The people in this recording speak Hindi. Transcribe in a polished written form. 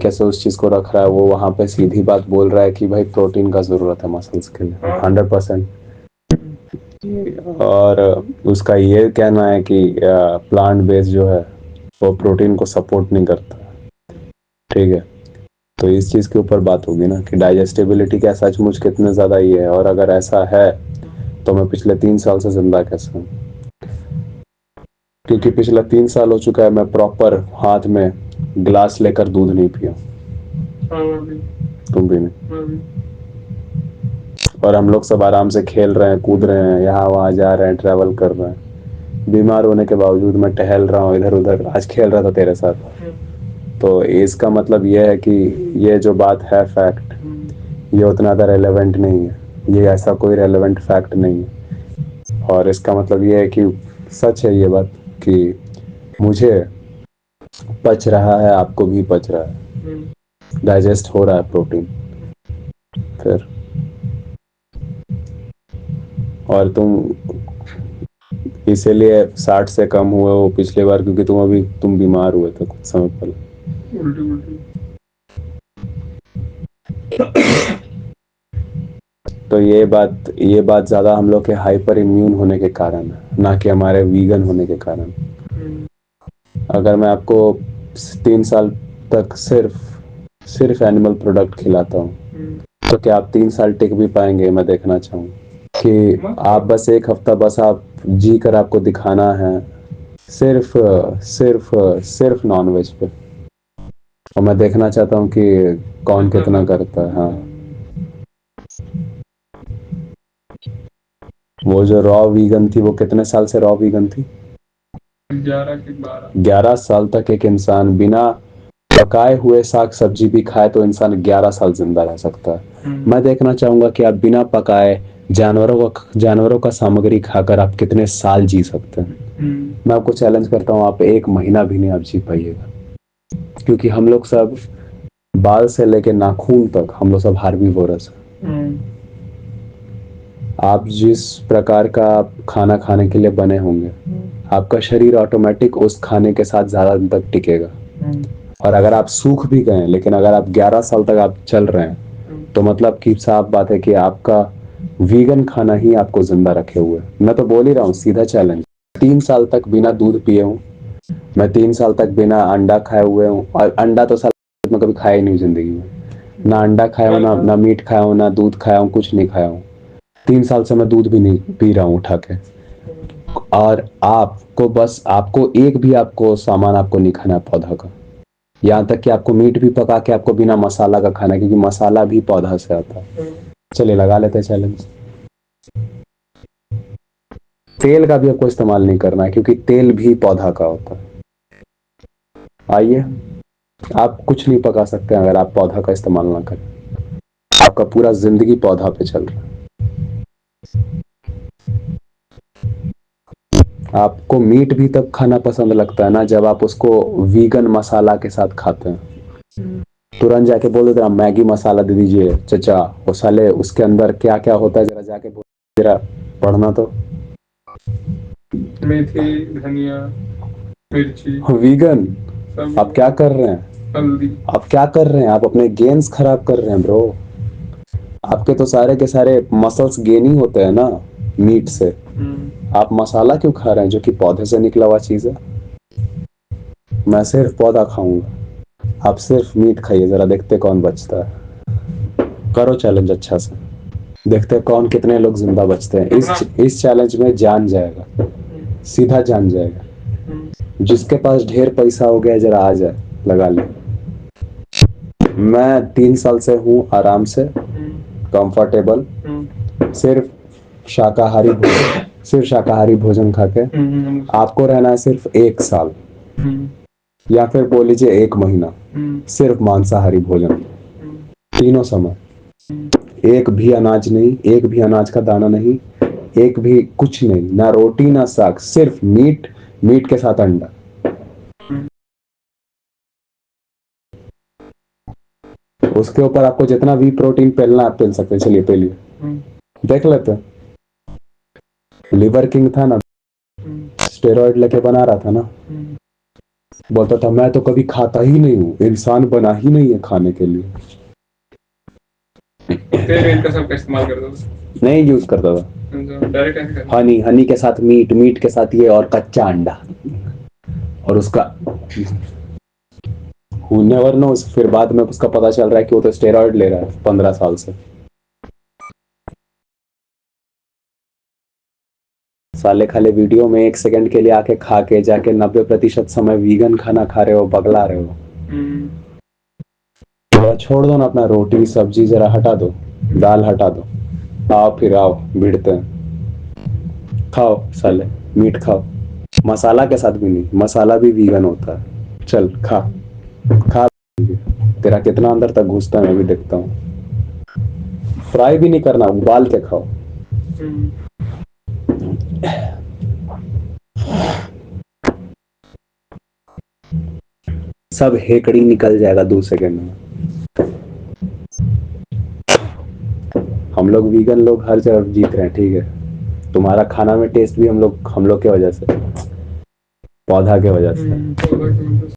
कैसे उस चीज को रख रहा है, वो वहां पे सीधी बात बोल रहा है कि भाई प्रोटीन का जरूरत है मसल्स के लिए 100%। और उसका ये कहना है कि प्लांट बेस्ड जो है वो प्रोटीन को सपोर्ट नहीं करता। ठीक है, तो इस चीज के ऊपर बात होगी ना कि डाइजेस्टिबिलिटी क्या सचमुच कितने ज्यादा ये है, और अगर ऐसा है तो मैं पिछले 3 साल से जिंदा कैसे हूँ? क्योंकि पिछले 3 साल हो चुका है मैं प्रॉपर हाथ में ग्लास लेकर दूध नहीं पिया। तुम भी नहीं। और हम लोग सब आराम से खेल रहे हैं, कूद रहे हैं, यहाँ वहाँ जा रहे हैं, ट्रैवल कर रहे हैं। बीमार होने के बावजूद मैं टहल रहा हूँ इधर उधर, आज खेल रहा था तेरे साथ। तो इसका मतलब ये है कि ये जो बात है फैक्ट, ये उतना ज़्यादा रेलेवेंट नहीं है, ये ऐसा कोई रेलेवेंट फैक्ट नहीं है। और इसका मतलब ये है कि सच है ये बात कि मुझे पच रहा है, आपको भी पच रहा है, डाइजेस्ट हो रहा है प्रोटीन। फिर और तुम इसीलिए 60 से कम हुए हो पिछली बार, क्योंकि तुम बीमार हुए थे कुछ समय पहले। तो ये बात ज्यादा हम लोग के हाइपर इम्यून होने के कारण है, ना कि हमारे वीगन होने के कारण। अगर मैं आपको 3 साल तक सिर्फ एनिमल प्रोडक्ट खिलाता हूँ तो क्या आप 3 साल टिक भी पाएंगे? मैं देखना चाहूँ कि आप बस एक हफ्ता बस आप जी कर आपको दिखाना है सिर्फ सिर्फ सिर्फ नॉनवेज पे, और मैं देखना चाहता हूँ कि कौन कितना करता है। हाँ, वो जो रॉ वीगन थी वो कितने साल से रॉ वीगन थी? 11 साल तक एक इंसान बिना पकाए हुए साग सब्जी भी खाए तो इंसान 11 साल जिंदा रह सकता है। मैं देखना चाहूंगा कि आप बिना पकाए जानवरों का सामग्री खाकर आप कितने साल जी सकते हैं। मैं आपको चैलेंज करता हूँ, आप 1 महीना भी नहीं आप जी पाइएगा, क्योंकि हम लोग सब बाल से लेके नाखून तक हम लोग सब हार्बीवोरस हैं। आप जिस प्रकार का खाना खाने के लिए बने होंगे, आपका शरीर ऑटोमेटिक उस खाने के साथ ज्यादा दिन तक टिकेगा। और अगर आप सूख भी गए, लेकिन अगर आप 11 साल तक आप चल रहे हैं तो मतलब कि साफ बात है कि आपका वीगन खाना ही आपको जिंदा रखे हुए। मैं तो बोल ही रहा हूँ, सीधा चैलेंज। 3 साल तक बिना दूध पिए हूँ, मैं 3 साल तक बिना अंडा खाए हुए हूँ, और अंडा तो साल मैं कभी खाया ही नहीं जिंदगी में। ना अंडा खाया हूँ, ना मीट खाया हूँ, ना दूध खाया हूँ, कुछ नहीं खाया हूँ। 3 साल से मैं दूध भी नहीं पी रहा हूँ उठा के। और आपको एक भी आपको सामान आपको नहीं खाना पौधा का, यहाँ तक कि आपको मीट भी पका के आपको बिना मसाला का खाना है, क्योंकि मसाला भी पौधा से आता है। चलिए लगा लेते हैं चैलेंज। तेल का भी आपको इस्तेमाल नहीं करना है, क्योंकि तेल भी पौधा का होता है। आइए, आप कुछ नहीं पका सकते अगर आप पौधा का इस्तेमाल ना करें। आपका पूरा जिंदगी पौधा पे चल रहा है। आपको मीट भी तब खाना पसंद लगता है ना जब आप उसको वीगन मसाला के साथ खाते हैं। तुरंत जाके बोल देते मैगी मसाला दे दीजिए चचा, वो साले उसके अंदर क्या क्या होता है जरा जाके जरा पढ़ना तो। मेथी, धनिया, मिर्ची, वीगन। आप क्या कर रहे हैं? आप क्या कर रहे हैं? आप अपने गेन्स खराब कर रहे हैं ब्रो। आपके तो सारे के सारे मसल्स गेन ही होते हैं ना मीट से। आप मसाला क्यों खा रहे हैं जो कि पौधे से निकला हुआ चीज है? मैं सिर्फ पौधा खाऊंगा, आप सिर्फ मीट खाइए, जरा देखते कौन बचता है। करो चैलेंज अच्छा से, देखते हैं कौन कितने लोग जिंदा बचते हैं। इस चैलेंज में जान जाएगा, सीधा जान जाएगा। जिसके पास ढेर पैसा हो गया जरा आ जाए, लगा ले। मैं 3 साल से हूँ आराम से कंफर्टेबल, सिर्फ शाकाहारी भोजन खाके। आपको रहना है सिर्फ 1 साल, या फिर बोल लीजिए 1 महीना सिर्फ मांसाहारी भोजन, तीनों समय। एक भी अनाज नहीं, एक भी अनाज का दाना नहीं, एक भी कुछ नहीं, ना रोटी ना साग, सिर्फ मीट के साथ अंडा। उसके ऊपर आपको जितना भी प्रोटीन पेलना आप पेल सकते हैं। चलिए पेलिए, देख लेते हैं। लिवर किंग था ना, स्टेरॉइड लेके बना रहा था ना, बोलता था मैं तो कभी खाता ही नहीं हूँ, इंसान बना ही नहीं है खाने के लिए। तेल वेल का सबका इस्तेमाल करता था? नहीं यूज करता था, डायरेक्ट ऐसे करता था? हनी, हनी के साथ मीट, मीट के साथ ये, और कच्चा अंडा, और उसका who never knows, फिर बाद में उसका पता चल रहा है कि वो तो स्टेरॉइड ले रहा है 15 साल से। साले खाले वीडियो में 1 सेकंड के लिए आके खा के जाके 90% समय वीगन खाना खा रहे हो, बगला रहे हो। थोड़ा छोड़ दो ना अपना, रोटी सब्जी जरा हटा दो, दाल हटा दो, आओ फिर आओ भिड़ते हैं, खाओ साले, मीट खाओ, मसाला के साथ भी नहीं, मसाला भी वीगन होता है, चल खा, खा, तेरा कितना अंदर तक घुसता है मैं भी देखता हूँ। फ्राई भी नहीं करना, उबाल के खाओ। सब हेकड़ी निकल जाएगा 2 सेकंड में। हम लोग वीगन लोग हर जगह जीत रहे हैं, ठीक है, तुम्हारा खाना में टेस्ट भी हम लोग के वजह से, पौधा के वजह से।